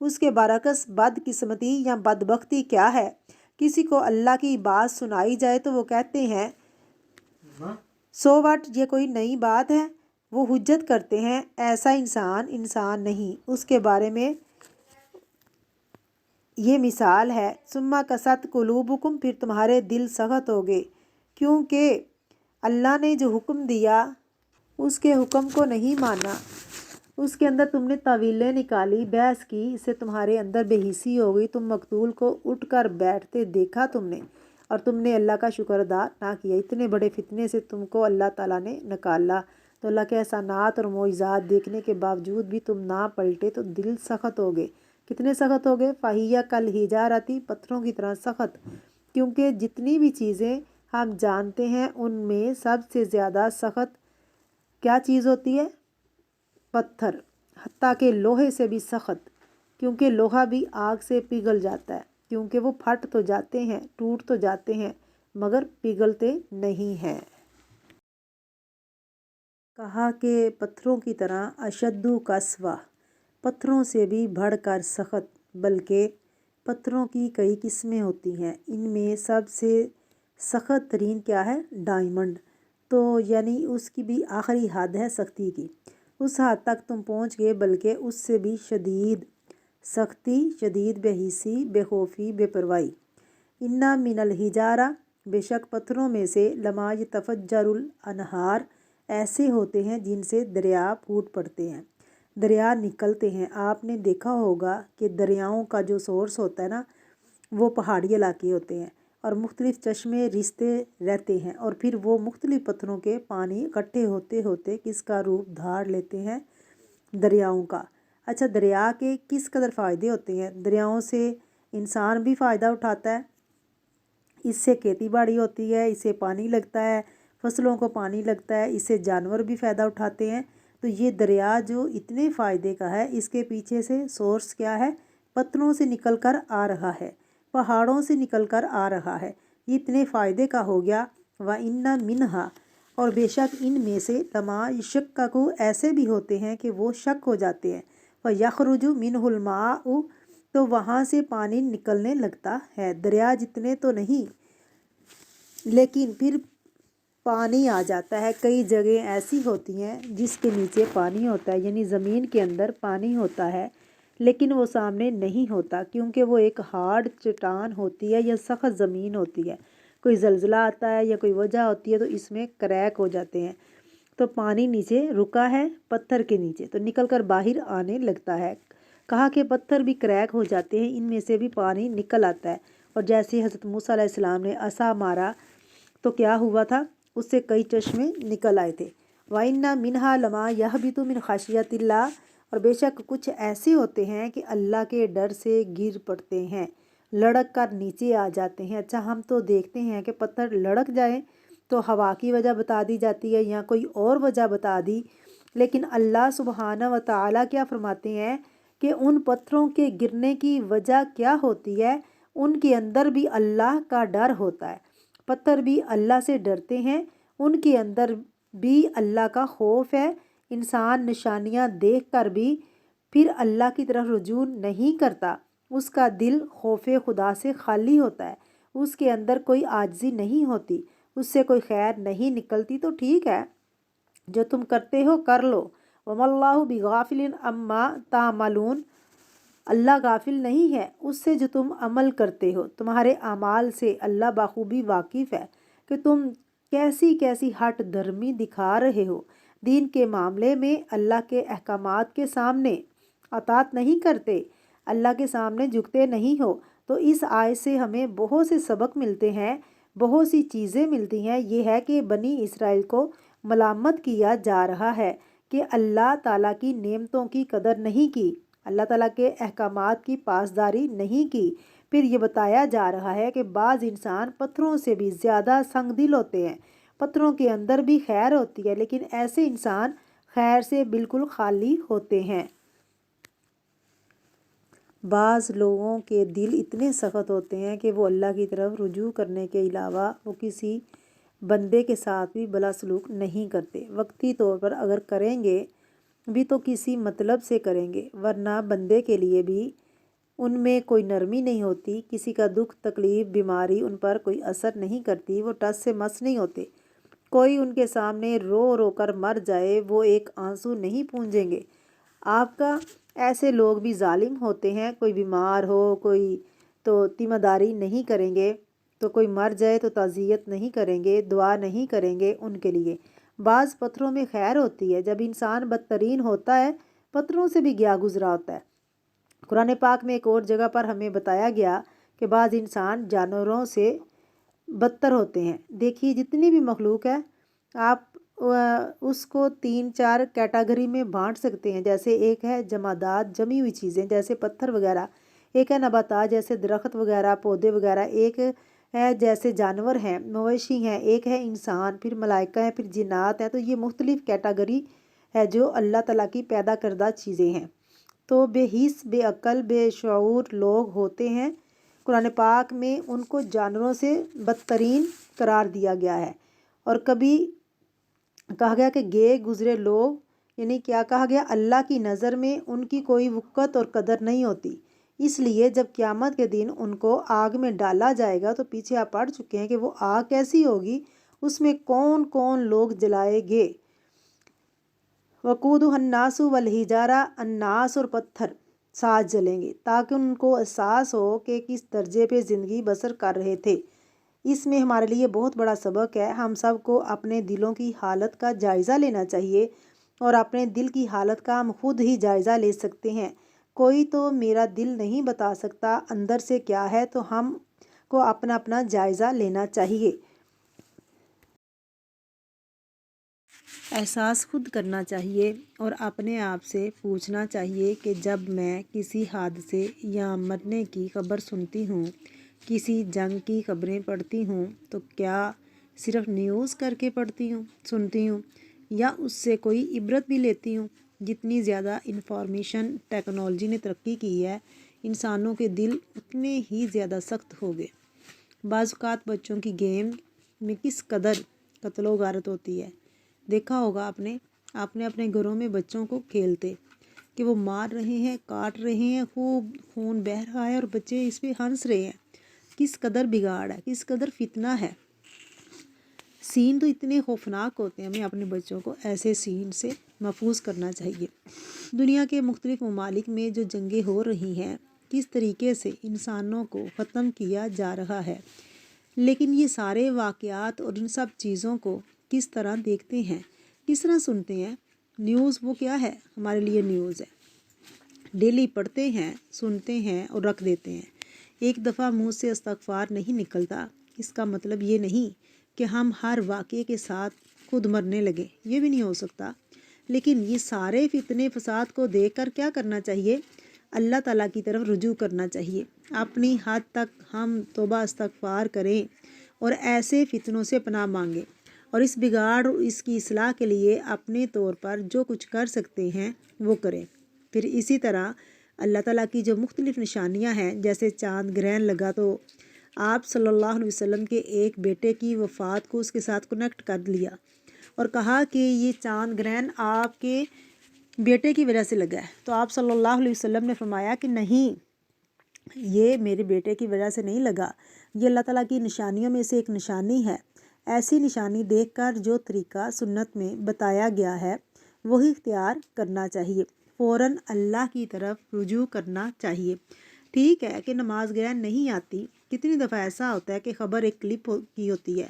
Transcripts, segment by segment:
اس کے برعکس بدقسمتی یا بدبختی کیا ہے؟ کسی کو اللہ کی بات سنائی جائے تو وہ کہتے ہیں سو واٹ، یہ کوئی نئی بات ہے؟ وہ حجت کرتے ہیں ایسا انسان نہیں۔ اس کے بارے میں یہ مثال ہے، ثم قست قلوبکم، پھر تمہارے دل سخت ہو گئے، کیونکہ اللہ نے جو حکم دیا اس کے حکم کو نہیں مانا، اس کے اندر تم نے تعویلیں نکالی، بحث کی، اس سے تمہارے اندر بے حسی ہو گئی، تم مقتول کو اٹھ کر بیٹھتے دیکھا تم نے، اور تم نے اللہ کا شکر ادا نہ کیا۔ اتنے بڑے فتنے سے تم کو اللہ تعالیٰ نے نکالا، تو اللہ کے احسانات اور معجزات دیکھنے کے باوجود بھی تم نہ پلٹے تو دل سخت ہو گئے۔ کتنے سخت ہو گئے؟ فَهِيَ كَالْحِجَارَةِ، پتھروں کی طرح سخت، کیونکہ جتنی بھی چیزیں ہم جانتے ہیں ان میں سب سے زیادہ سخت کیا چیز ہوتی ہے؟ پتھر، حتیٰ کہ لوہے سے بھی سخت، کیونکہ لوہا بھی آگ سے پگھل جاتا ہے، کیونکہ وہ پھٹ تو جاتے ہیں، ٹوٹ تو جاتے ہیں، مگر پگھلتے نہیں ہیں۔ کہا کہ پتھروں کی طرح اشد قسوہ، پتھروں سے بھی بڑھ کر سخت، بلکہ پتھروں کی کئی قسمیں ہوتی ہیں، ان میں سب سے سخت ترین کیا ہے؟ ڈائمنڈ، تو یعنی اس کی بھی آخری حد ہے سختی کی، اس حد تک تم پہنچ گئے، بلکہ اس سے بھی شدید سختی، شدید بے حسی، بے خوفی، بے پرواہی۔ ان من الحجارہ، بے شک پتھروں میں سے، لما یتفجر الانہار، ایسے ہوتے ہیں جن سے دریا پھوٹ پڑتے ہیں، دریا نکلتے ہیں۔ آپ نے دیکھا ہوگا کہ دریاؤں کا جو سورس ہوتا ہے نا، وہ پہاڑی علاقے ہوتے ہیں، اور مختلف چشمے رستے رہتے ہیں، اور پھر وہ مختلف پتھروں کے پانی اکٹھے ہوتے ہوتے کس کا روپ دھار لیتے ہیں؟ دریاؤں کا۔ اچھا، دریا کے کس قدر فائدے ہوتے ہیں؟ دریاؤں سے انسان بھی فائدہ اٹھاتا ہے، اس سے کھیتی باڑی ہوتی ہے، اس سے پانی لگتا ہے، فصلوں کو پانی لگتا ہے، اس سے جانور بھی فائدہ اٹھاتے ہیں۔ تو یہ دریا جو اتنے فائدے کا ہے، اس کے پیچھے سے سورس کیا ہے؟ پتھروں سے نکل کر آ رہا ہے، پہاڑوں سے نکل کر آ رہا ہے، یہ اتنے فائدے کا ہو گیا۔ وَإِنَّ مِنْهَا، اور بے شک ان میں سے، لَمَا يَشَقَّقُ، ایسے بھی ہوتے ہیں کہ وہ شک ہو جاتے ہیں، وَيَخْرُجُ مِنْهُ الْمَاءُ، تو وہاں سے پانی نکلنے لگتا ہے، دریا جتنے تو نہیں، لیکن پھر پانی آ جاتا ہے۔ کئی جگہیں ایسی ہوتی ہیں جس کے نیچے پانی ہوتا ہے، یعنی زمین کے اندر پانی ہوتا ہے، لیکن وہ سامنے نہیں ہوتا، کیونکہ وہ ایک ہارڈ چٹان ہوتی ہے یا سخت زمین ہوتی ہے، کوئی زلزلہ آتا ہے یا کوئی وجہ ہوتی ہے تو اس میں کریک ہو جاتے ہیں، تو پانی نیچے رکا ہے پتھر کے نیچے، تو نکل کر باہر آنے لگتا ہے۔ کہا کہ پتھر بھی کریک ہو جاتے ہیں، ان میں سے بھی پانی نکل آتا ہے، اور جیسے حضرت موسیٰ علیہ السلام نے عصا مارا تو کیا ہوا تھا؟ اس سے کئی چشمے نکل آئے تھے۔ وَإِنَّ مِنْهَا لَمَا يَهْبِطُ مِنْ خَشْيَةِ اللَّهِ، اور بے شک کچھ ایسے ہوتے ہیں کہ اللہ کے ڈر سے گر پڑتے ہیں، لڑک کر نیچے آ جاتے ہیں۔ اچھا، ہم تو دیکھتے ہیں کہ پتھر لڑک جائیں تو ہوا کی وجہ بتا دی جاتی ہے یا کوئی اور وجہ بتا دی، لیکن اللہ سبحانہ و تعالیٰ کیا فرماتے ہیں کہ ان پتھروں کے گرنے کی وجہ کیا ہوتی ہے؟ ان کے اندر بھی اللہ کا ڈر ہوتا ہے، پتھر بھی اللہ سے ڈرتے ہیں، ان کے اندر بھی اللہ کا خوف ہے۔ انسان نشانیاں دیکھ کر بھی پھر اللہ کی طرف رجوع نہیں کرتا، اس کا دل خوف خدا سے خالی ہوتا ہے، اس کے اندر کوئی عاجزی نہیں ہوتی، اس سے کوئی خیر نہیں نکلتی۔ تو ٹھیک ہے، جو تم کرتے ہو کر لو، وَمَا اللَّهُ بِغَافِلٍ عَمَّا تَعْمَلُونَ، اللہ غافل نہیں ہے اس سے جو تم عمل کرتے ہو، تمہارے اعمال سے اللہ بخوبی واقف ہے کہ تم کیسی کیسی ہٹ دھرمی دکھا رہے ہو، دین کے معاملے میں اللہ کے احکامات کے سامنے اطاعت نہیں کرتے، اللہ کے سامنے جھکتے نہیں ہو۔ تو اس آیت سے ہمیں بہت سے سبق ملتے ہیں، بہت سی چیزیں ملتی ہیں۔ یہ ہے کہ بنی اسرائیل کو ملامت کیا جا رہا ہے کہ اللہ تعالیٰ کی نعمتوں کی قدر نہیں کی، اللہ تعالیٰ کے احکامات کی پاسداری نہیں کی۔ پھر یہ بتایا جا رہا ہے کہ بعض انسان پتھروں سے بھی زیادہ سنگ دل ہوتے ہیں، پتھروں کے اندر بھی خیر ہوتی ہے، لیکن ایسے انسان خیر سے بالکل خالی ہوتے ہیں۔ بعض لوگوں کے دل اتنے سخت ہوتے ہیں کہ وہ اللہ کی طرف رجوع کرنے کے علاوہ وہ کسی بندے کے ساتھ بھی بھلا سلوک نہیں کرتے، وقتی طور پر اگر کریں گے بھی تو کسی مطلب سے کریں گے، ورنہ بندے کے لیے بھی ان میں کوئی نرمی نہیں ہوتی، کسی کا دکھ تکلیف بیماری ان پر کوئی اثر نہیں کرتی، وہ ٹس سے مس نہیں ہوتے۔ کوئی ان کے سامنے رو رو کر مر جائے وہ ایک آنسو نہیں پونجیں گے۔ آپ کا ایسے لوگ بھی ظالم ہوتے ہیں، کوئی بیمار ہو کوئی تو تیمارداری نہیں کریں گے، تو کوئی مر جائے تو تعزیت نہیں کریں گے، دعا نہیں کریں گے ان کے لیے۔ بعض پتھروں میں خیر ہوتی ہے، جب انسان بدترین ہوتا ہے پتھروں سے بھی گیا گزرا ہوتا ہے۔ قرآن پاک میں ایک اور جگہ پر ہمیں بتایا گیا کہ بعض انسان جانوروں سے بدتر ہوتے ہیں۔ دیکھیے جتنی بھی مخلوق ہے آپ اس کو 3-4 کیٹاگری میں بانٹ سکتے ہیں، جیسے ایک ہے جمادات جمی ہوئی چیزیں جیسے پتھر وغیرہ، ایک ہے نباتات جیسے درخت وغیرہ پودے وغیرہ، ایک ہے جیسے جانور ہیں مویشی ہیں، ایک ہے انسان، پھر ملائکہ ہیں، پھر جنات ہیں۔ تو یہ مختلف کیٹاگری ہے جو اللہ تعالیٰ کی پیدا کردہ چیزیں ہیں۔ تو بے حس بے عقل بے شعور لوگ ہوتے ہیں، قرآن پاک میں ان کو جانوروں سے بدترین قرار دیا گیا ہے۔ اور کبھی کہا گیا کہ گئے گزرے لوگ، یعنی کیا کہا گیا، اللہ کی نظر میں ان کی کوئی وقت اور قدر نہیں ہوتی، اس لیے جب قیامت کے دن ان کو آگ میں ڈالا جائے گا تو پیچھے آپ پڑھ چکے ہیں کہ وہ آگ کیسی ہوگی، اس میں کون کون لوگ جلائے گے۔ وقودہ الناس والحجارہ، الناس اور پتھر ساتھ جلیں گے تاکہ ان کو احساس ہو کہ کس درجے پہ زندگی بسر کر رہے تھے۔ اس میں ہمارے لیے بہت بڑا سبق ہے، ہم سب کو اپنے دلوں کی حالت کا جائزہ لینا چاہیے، اور اپنے دل کی حالت کا ہم خود ہی جائزہ لے سکتے ہیں۔ کوئی تو میرا دل نہیں بتا سکتا اندر سے کیا ہے، تو ہم کو اپنا اپنا جائزہ لینا چاہیے، احساس خود کرنا چاہیے، اور اپنے آپ سے پوچھنا چاہیے کہ جب میں کسی حادثے یا مرنے کی خبر سنتی ہوں، کسی جنگ کی خبریں پڑھتی ہوں، تو کیا صرف نیوز کر کے سنتی ہوں، یا اس سے کوئی عبرت بھی لیتی ہوں؟ جتنی زیادہ انفارمیشن ٹیکنالوجی نے ترقی کی ہے، انسانوں کے دل اتنے ہی زیادہ سخت ہو گئے۔ بعض اوقات بچوں کی گیم میں کس قدر قتل و غارت ہوتی ہے، دیکھا ہوگا آپ نے اپنے گھروں میں بچوں کو کھیلتے کہ وہ مار رہے ہیں کاٹ رہے ہیں، خوب خون بہہ رہا ہے اور بچے اس پہ ہنس رہے ہیں۔ کس قدر بگاڑ ہے، کس قدر فتنہ ہے۔ سین تو اتنے خوفناک ہوتے ہیں، ہمیں اپنے بچوں کو ایسے سین سے محفوظ کرنا چاہیے۔ دنیا کے مختلف ممالک میں جو جنگیں ہو رہی ہیں، کس طریقے سے انسانوں کو ختم کیا جا رہا ہے، لیکن یہ سارے واقعات اور ان سب چیزوں کو کس طرح دیکھتے ہیں، کس طرح سنتے ہیں؟ نیوز وہ کیا ہے؟ ہمارے لیے نیوز ہے، ڈیلی پڑھتے ہیں سنتے ہیں اور رکھ دیتے ہیں۔ ایک دفعہ منہ سے استغفار نہیں نکلتا، اس کا مطلب یہ نہیں کہ ہم ہر واقعے کے ساتھ خود مرنے لگے، یہ بھی نہیں ہو سکتا۔ لیکن یہ سارے فتنے فساد کو دیکھ کر کیا کرنا چاہیے؟ اللہ تعالیٰ کی طرف رجوع کرنا چاہیے، اپنی حد تک ہم توبہ استغفار کریں اور ایسے فتنوں سے پناہ مانگیں، اور اس بگاڑ اور اس کی اصلاح کے لیے اپنے طور پر جو کچھ کر سکتے ہیں وہ کریں۔ پھر اسی طرح اللہ تعالیٰ کی جو مختلف نشانیاں ہیں، جیسے چاند گرہن لگا تو آپ صلی اللہ علیہ وسلم کے ایک بیٹے کی وفات کو اس کے ساتھ کنیکٹ کر لیا اور کہا کہ یہ چاند گرہن آپ کے بیٹے کی وجہ سے لگا ہے، تو آپ صلی اللہ علیہ وسلم نے فرمایا کہ نہیں، یہ میرے بیٹے کی وجہ سے نہیں لگا، یہ اللہ تعالیٰ کی نشانیوں میں سے ایک نشانی ہے۔ ایسی نشانی دیکھ کر جو طریقہ سنت میں بتایا گیا ہے وہی اختیار کرنا چاہیے، فوراً اللہ کی طرف رجوع کرنا چاہیے۔ ٹھیک ہے کہ نماز گرہن نہیں آتی، کتنی دفعہ ایسا ہوتا ہے کہ خبر ایک کلپ کی ہوتی ہے،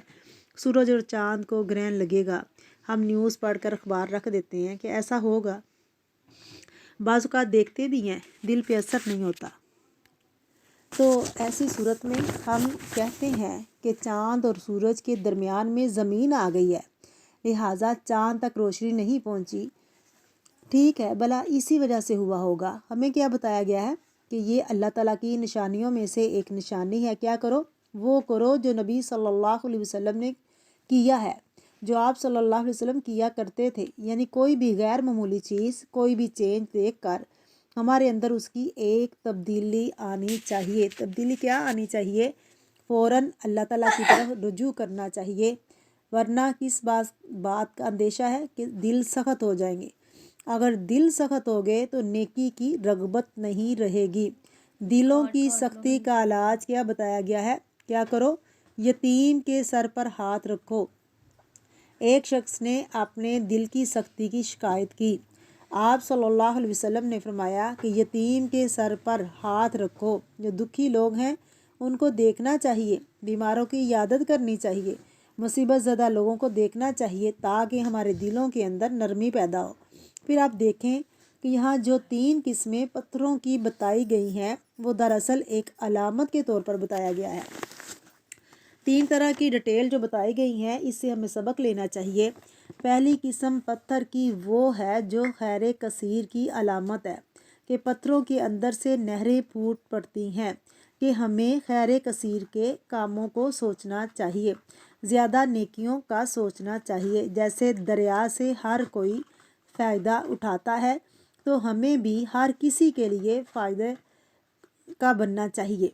سورج اور چاند کو گرہن لگے گا، ہم نیوز پڑھ کر اخبار رکھ دیتے ہیں کہ ایسا ہوگا، بعض اوقات دیکھتے بھی ہیں، دل پہ اثر نہیں ہوتا۔ تو ایسی صورت میں ہم کہتے ہیں کہ چاند اور سورج کے درمیان میں زمین آ گئی ہے، لہٰذا چاند تک روشنی نہیں پہنچی۔ ٹھیک ہے، بھلا اسی وجہ سے ہوا ہوگا۔ ہمیں کیا بتایا گیا ہے کہ یہ اللہ تعالیٰ کی نشانیوں میں سے ایک نشانی ہے، کیا کرو؟ وہ کرو جو نبی صلی اللہ علیہ وسلم نے کیا ہے، جو آپ صلی اللہ علیہ وسلم کیا کرتے تھے، یعنی کوئی بھی غیر معمولی چیز، کوئی بھی چینج دیکھ کر ہمارے اندر اس کی ایک تبدیلی آنی چاہیے۔ تبدیلی کیا آنی چاہیے؟ فوراً اللہ تعالیٰ کی طرف رجوع کرنا چاہیے، ورنہ کس بات کا اندیشہ ہے کہ دل سخت ہو جائیں گے۔ اگر دل سخت ہو گئے تو نیکی کی رغبت نہیں رہے گی۔ دلوں کی سختی کا علاج کیا بتایا گیا ہے؟ کیا کرو؟ یتیم کے سر پر ہاتھ رکھو۔ ایک شخص نے اپنے دل کی سختی کی شکایت کی۔ آپ صلی اللہ علیہ وسلم نے فرمایا کہ یتیم کے سر پر ہاتھ رکھو۔ جو دکھی لوگ ہیں ان کو دیکھنا چاہیے، بیماروں کی عیادت کرنی چاہیے، مصیبت زدہ لوگوں کو دیکھنا چاہیے تاکہ ہمارے دلوں کے اندر نرمی پیدا ہو۔ پھر آپ دیکھیں کہ یہاں جو 3 قسمیں پتھروں کی بتائی گئی ہیں وہ دراصل ایک علامت کے طور پر بتایا گیا ہے۔ 3 طرح کی ڈیٹیل جو بتائی گئی ہیں اس سے ہمیں سبق لینا چاہیے۔ پہلی قسم پتھر کی وہ ہے جو خیر کثیر کی علامت ہے کہ پتھروں کے اندر سے نہریں پھوٹ پڑتی ہیں کہ ہمیں خیر کثیر کے کاموں کو سوچنا چاہیے، زیادہ نیکیوں کا سوچنا چاہیے۔ جیسے دریا سے ہر کوئی فائدہ اٹھاتا ہے تو ہمیں بھی ہر کسی کے لیے فائدے کا بننا چاہیے۔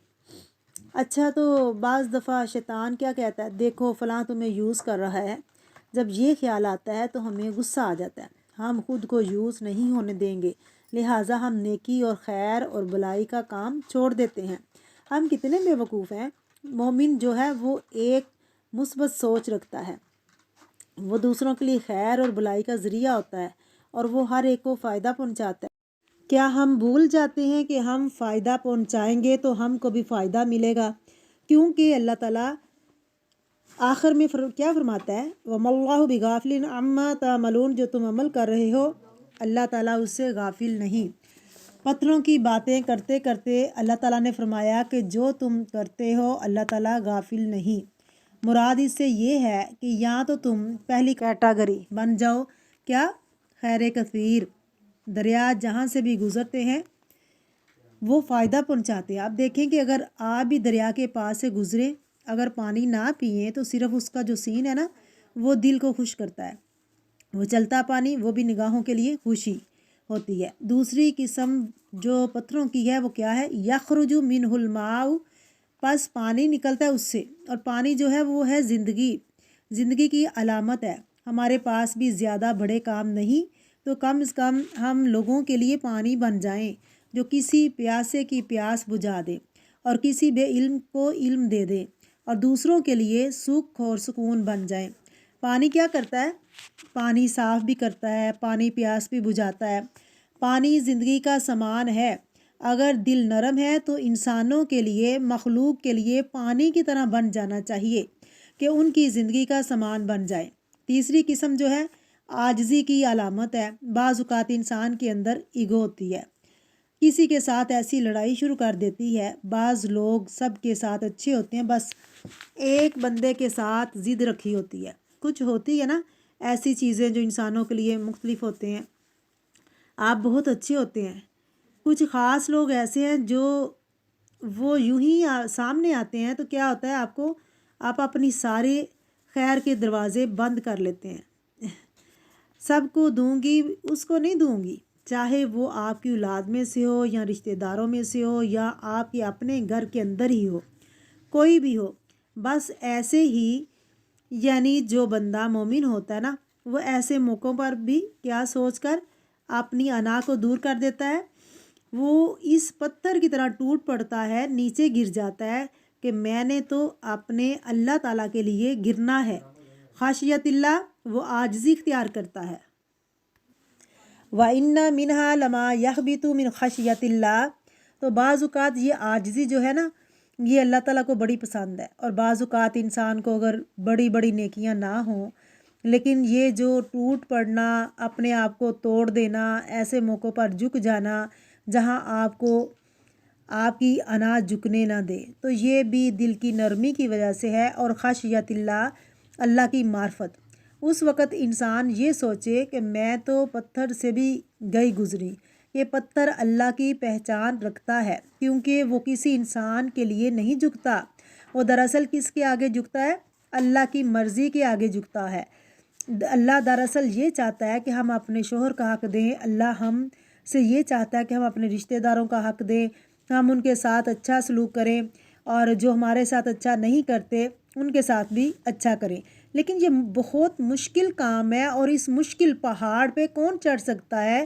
اچھا، تو بعض دفعہ شیطان کیا کہتا ہے، دیکھو فلاں تمہیں یوز کر رہا ہے۔ جب یہ خیال آتا ہے تو ہمیں غصہ آ جاتا ہے، ہم خود کو یوز نہیں ہونے دیں گے، لہٰذا ہم نیکی اور خیر اور بلائی کا کام چھوڑ دیتے ہیں۔ ہم کتنے بے وقوف ہیں۔ مومن جو ہے وہ ایک مثبت سوچ رکھتا ہے، وہ دوسروں کے لیے خیر اور بلائی کا ذریعہ ہوتا ہے اور وہ ہر ایک کو فائدہ پہنچاتا ہے۔ کیا ہم بھول جاتے ہیں کہ ہم فائدہ پہنچائیں گے تو ہم کو بھی فائدہ ملے گا؟ کیونکہ اللہ تعالیٰ آخر میں کیا فرماتا ہے، وَمَا اللَّهُ بِغَافِلٍ عَمَّا تَعْمَلُونَ، جو تم عمل کر رہے ہو اللہ تعالیٰ اس سے غافل نہیں۔ پتھروں کی باتیں کرتے کرتے اللہ تعالیٰ نے فرمایا کہ جو تم کرتے ہو اللہ تعالیٰ غافل نہیں۔ مراد اس سے یہ ہے کہ یا تو تم پہلی کیٹیگری بن جاؤ، کیا؟ خیر کثیر۔ دریا جہاں سے بھی گزرتے ہیں وہ فائدہ پہنچاتے ہیں۔ آپ دیکھیں کہ اگر آپ بھی دریا کے پاس سے گزریں، اگر پانی نہ پئیں تو صرف اس کا جو سین ہے نا وہ دل کو خوش کرتا ہے، وہ چلتا پانی وہ بھی نگاہوں کے لیے خوشی ہوتی ہے۔ دوسری قسم جو پتھروں کی ہے وہ کیا ہے، یخرج منہ الماء، پس پانی نکلتا ہے اس سے، اور پانی جو ہے وہ ہے زندگی کی علامت ہے۔ ہمارے پاس بھی زیادہ بڑے کام نہیں تو کم از کم ہم لوگوں کے لیے پانی بن جائیں جو کسی پیاسے کی پیاس بجھا دے اور کسی بے علم کو علم دے دے اور دوسروں کے لیے سکھ اور سکون بن جائیں۔ پانی کیا کرتا ہے؟ پانی صاف بھی کرتا ہے، پانی پیاس بھی بجھاتا ہے۔ پانی زندگی کا سامان ہے۔ اگر دل نرم ہے تو انسانوں کے لیے، مخلوق کے لیے پانی کی طرح بن جانا چاہیے کہ ان کی زندگی کا سامان بن جائے۔ تیسری قسم جو ہے عاجزی کی علامت ہے۔ بعض اوقات انسان کے اندر ایگو ہوتی ہے، کسی کے ساتھ ایسی لڑائی شروع کر دیتی ہے۔ بعض لوگ سب کے ساتھ اچھے ہوتے ہیں، بس ایک بندے کے ساتھ ضد رکھی ہوتی ہے۔ کچھ ہوتی ہے نا ایسی چیزیں جو انسانوں کے لیے مختلف ہوتے ہیں۔ آپ بہت اچھے ہوتے ہیں، کچھ خاص لوگ ایسے ہیں جو وہ یوں ہی سامنے آتے ہیں تو کیا ہوتا ہے، آپ اپنی سارے خیر کے دروازے بند کر لیتے ہیں۔ سب کو دوں گی، اس کو نہیں دوں گی، چاہے وہ آپ کی اولاد میں سے ہو یا رشتہ داروں میں سے ہو یا آپ کے اپنے گھر کے اندر ہی ہو، کوئی بھی ہو۔ بس ایسے ہی یعنی جو بندہ مومن ہوتا ہے نا وہ ایسے موقعوں پر بھی کیا سوچ کر اپنی انا کو دور کر دیتا ہے، وہ اس پتھر کی طرح ٹوٹ پڑتا ہے، نیچے گر جاتا ہے کہ میں نے تو اپنے اللہ تعالیٰ کے لیے گرنا ہے۔ خشیت اللہ، وہ عاجزی اختیار کرتا ہے۔ وَإِنَّ مِنْهَا لَمَا يَخْبِطُ مِنْ خَشْيَةِ اللَّهِ، تو بعض اوقات یہ عاجزی جو ہے نا یہ اللہ تعالیٰ کو بڑی پسند ہے، اور بعض اوقات انسان کو اگر بڑی بڑی نیکیاں نہ ہوں لیکن یہ جو ٹوٹ پڑنا، اپنے آپ کو توڑ دینا، ایسے موقعوں پر جھک جانا جہاں آپ کو آپ کی انا جھکنے نہ دے، تو یہ بھی دل کی نرمی کی وجہ سے ہے۔ اور خشیت اللہ، اللہ کی معرفت، اس وقت انسان یہ سوچے کہ میں تو پتھر سے بھی گئی گزری، یہ پتھر اللہ کی پہچان رکھتا ہے کیونکہ وہ کسی انسان کے لیے نہیں جھکتا، وہ دراصل کس کے آگے جھکتا ہے؟ اللہ کی مرضی کے آگے جھکتا ہے۔ اللہ دراصل یہ چاہتا ہے کہ ہم اپنے شوہر کا حق دیں، اللہ ہم سے یہ چاہتا ہے کہ ہم اپنے رشتہ داروں کا حق دیں، ہم ان کے ساتھ اچھا سلوک کریں، اور جو ہمارے ساتھ اچھا نہیں کرتے ان کے ساتھ بھی اچھا کریں۔ لیکن یہ بہت مشکل کام ہے، اور اس مشکل پہاڑ پہ کون چڑھ سکتا ہے؟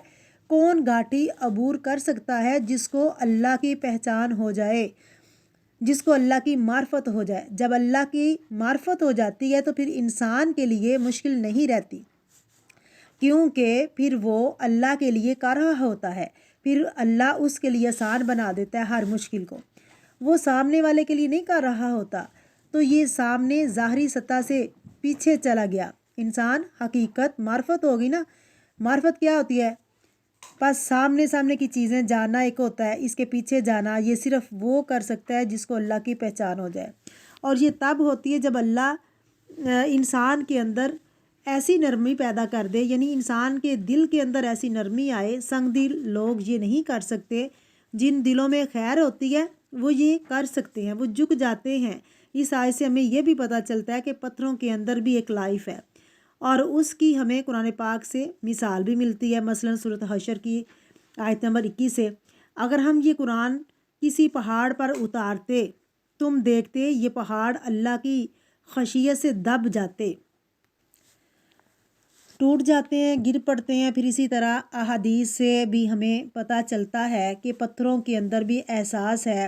کون گھاٹی عبور کر سکتا ہے جس کو اللہ کی پہچان ہو جائے، جس کو اللہ کی معرفت ہو جائے۔ جب اللہ کی معرفت ہو جاتی ہے تو پھر انسان کے لیے مشکل نہیں رہتی، کیونکہ پھر وہ اللہ کے لیے کر رہا ہوتا ہے، پھر اللہ اس کے لیے آسان بنا دیتا ہے ہر مشکل کو، وہ سامنے والے کے لیے نہیں کر رہا ہوتا۔ تو یہ سامنے ظاہری سطح سے پیچھے چلا گیا انسان، حقیقت معرفت ہوگی نا۔ معرفت کیا ہوتی ہے؟ بس سامنے کی چیزیں جاننا ایک ہوتا ہے، اس کے پیچھے جانا یہ صرف وہ کر سکتا ہے جس کو اللہ کی پہچان ہو جائے، اور یہ تب ہوتی ہے جب اللہ انسان کے اندر ایسی نرمی پیدا کر دے، یعنی انسان کے دل کے اندر ایسی نرمی آئے۔ سنگ دل لوگ یہ نہیں کر سکتے، جن دلوں میں خیر ہوتی ہے وہ یہ کر سکتے ہیں، وہ جھک جاتے ہیں۔ اس آیت سے ہمیں یہ بھی پتہ چلتا ہے کہ پتھروں کے اندر بھی ایک لائف ہے، اور اس کی ہمیں قرآن پاک سے مثال بھی ملتی ہے، مثلا سورۃ حشر کی آیت نمبر 21 سے۔ اگر ہم یہ قرآن کسی پہاڑ پر اتارتے، تم دیکھتے یہ پہاڑ اللہ کی خشیت سے دب جاتے، ٹوٹ جاتے ہیں، گر پڑتے ہیں۔ پھر اسی طرح احادیث سے بھی ہمیں پتہ چلتا ہے کہ پتھروں کے اندر بھی احساس ہے۔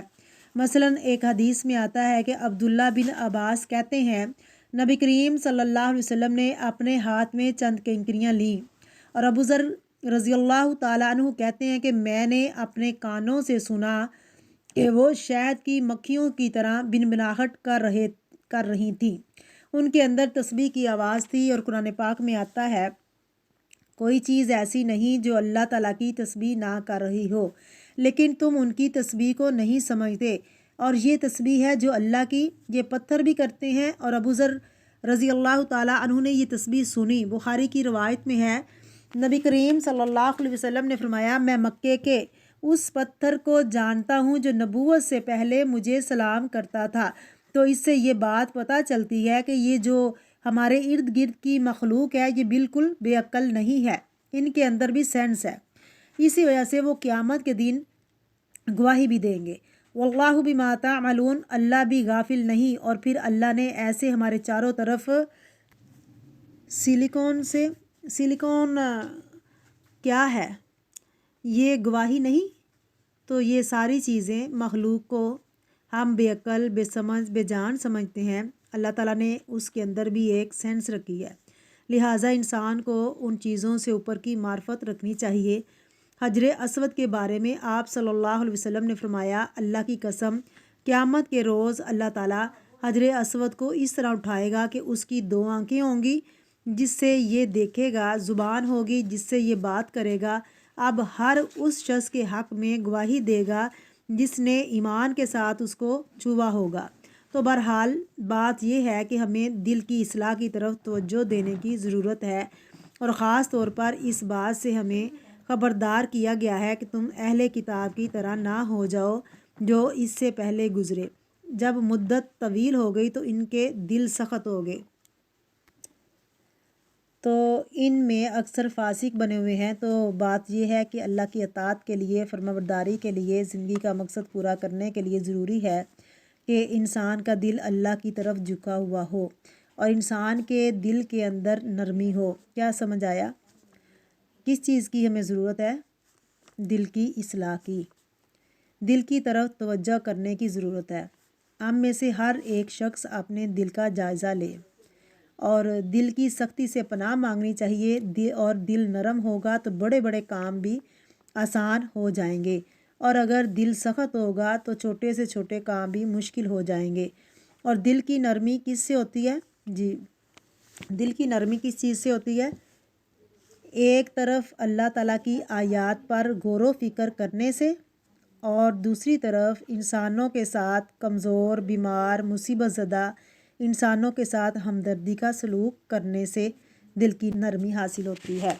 مثلا ایک حدیث میں آتا ہے کہ عبداللہ بن عباس کہتے ہیں نبی کریم صلی اللہ علیہ وسلم نے اپنے ہاتھ میں چند کنکریاں لیں، اور ابو ذر رضی اللہ تعالیٰ عنہ کہتے ہیں کہ میں نے اپنے کانوں سے سنا کہ وہ شہد کی مکھیوں کی طرح بنبناہٹ کر رہی تھیں، ان کے اندر تسبیح کی آواز تھی۔ اور قرآن پاک میں آتا ہے کوئی چیز ایسی نہیں جو اللہ تعالیٰ کی تسبیح نہ کر رہی ہو، لیکن تم ان کی تسبیح کو نہیں سمجھتے، اور یہ تسبیح ہے جو اللہ کی، یہ پتھر بھی کرتے ہیں۔ اور ابو ذر رضی اللہ تعالیٰ عنہ نے یہ تسبیح سنی، بخاری کی روایت میں ہے نبی کریم صلی اللہ علیہ وسلم نے فرمایا میں مکے کے اس پتھر کو جانتا ہوں جو نبوت سے پہلے مجھے سلام کرتا تھا۔ تو اس سے یہ بات پتہ چلتی ہے کہ یہ جو ہمارے ارد گرد کی مخلوق ہے یہ بالکل بے عقل نہیں ہے، ان کے اندر بھی سینس ہے، اسی وجہ سے وہ قیامت کے دن گواہی بھی دیں گے۔ واللہ بما تعملون، اللہ بھی غافل نہیں۔ اور پھر اللہ نے ایسے ہمارے چاروں طرف سلیکون کیا ہے یہ گواہی نہیں، تو یہ ساری چیزیں مخلوق کو ہم بے عقل، بے سمجھ، بے جان سمجھتے ہیں، اللہ تعالیٰ نے اس کے اندر بھی ایک سینس رکھی ہے، لہٰذا انسان کو ان چیزوں سے اوپر کی معرفت رکھنی چاہیے۔ حجر اسود کے بارے میں آپ صلی اللہ علیہ وسلم نے فرمایا اللہ کی قسم قیامت کے روز اللہ تعالیٰ حجر اسود کو اس طرح اٹھائے گا کہ اس کی 2 آنکھیں ہوں گی جس سے یہ دیکھے گا، زبان ہوگی جس سے یہ بات کرے گا، اب ہر اس شخص کے حق میں گواہی دے گا جس نے ایمان کے ساتھ اس کو چھوا ہوگا۔ تو بہرحال بات یہ ہے کہ ہمیں دل کی اصلاح کی طرف توجہ دینے کی ضرورت ہے، اور خاص طور پر اس بات سے ہمیں خبردار کیا گیا ہے کہ تم اہل کتاب کی طرح نہ ہو جاؤ جو اس سے پہلے گزرے، جب مدت طویل ہو گئی تو ان کے دل سخت ہو گئے، تو ان میں اکثر فاسق بنے ہوئے ہیں۔ تو بات یہ ہے کہ اللہ کی اطاعت کے لیے، فرمانبرداری کے لیے، زندگی کا مقصد پورا کرنے کے لیے ضروری ہے کہ انسان کا دل اللہ کی طرف جھکا ہوا ہو، اور انسان کے دل کے اندر نرمی ہو۔ کیا سمجھ آیا؟ کس چیز کی ہمیں ضرورت ہے؟ دل کی اصلاح کی، دل کی طرف توجہ کرنے کی ضرورت ہے۔ ہم میں سے ہر ایک شخص اپنے دل کا جائزہ لے، اور دل کی سختی سے پناہ مانگنی چاہیے، اور دل نرم ہوگا تو بڑے بڑے کام بھی آسان ہو جائیں گے، اور اگر دل سخت ہوگا تو چھوٹے سے چھوٹے کام بھی مشکل ہو جائیں گے۔ اور دل کی نرمی کس سے ہوتی ہے؟ جی، دل کی نرمی کس چیز سے ہوتی ہے؟ ایک طرف اللہ تعالیٰ کی آیات پر غور و فکر کرنے سے، اور دوسری طرف انسانوں کے ساتھ، کمزور، بیمار، مصیبت زدہ انسانوں کے ساتھ ہمدردی کا سلوک کرنے سے دل کی نرمی حاصل ہوتی ہے۔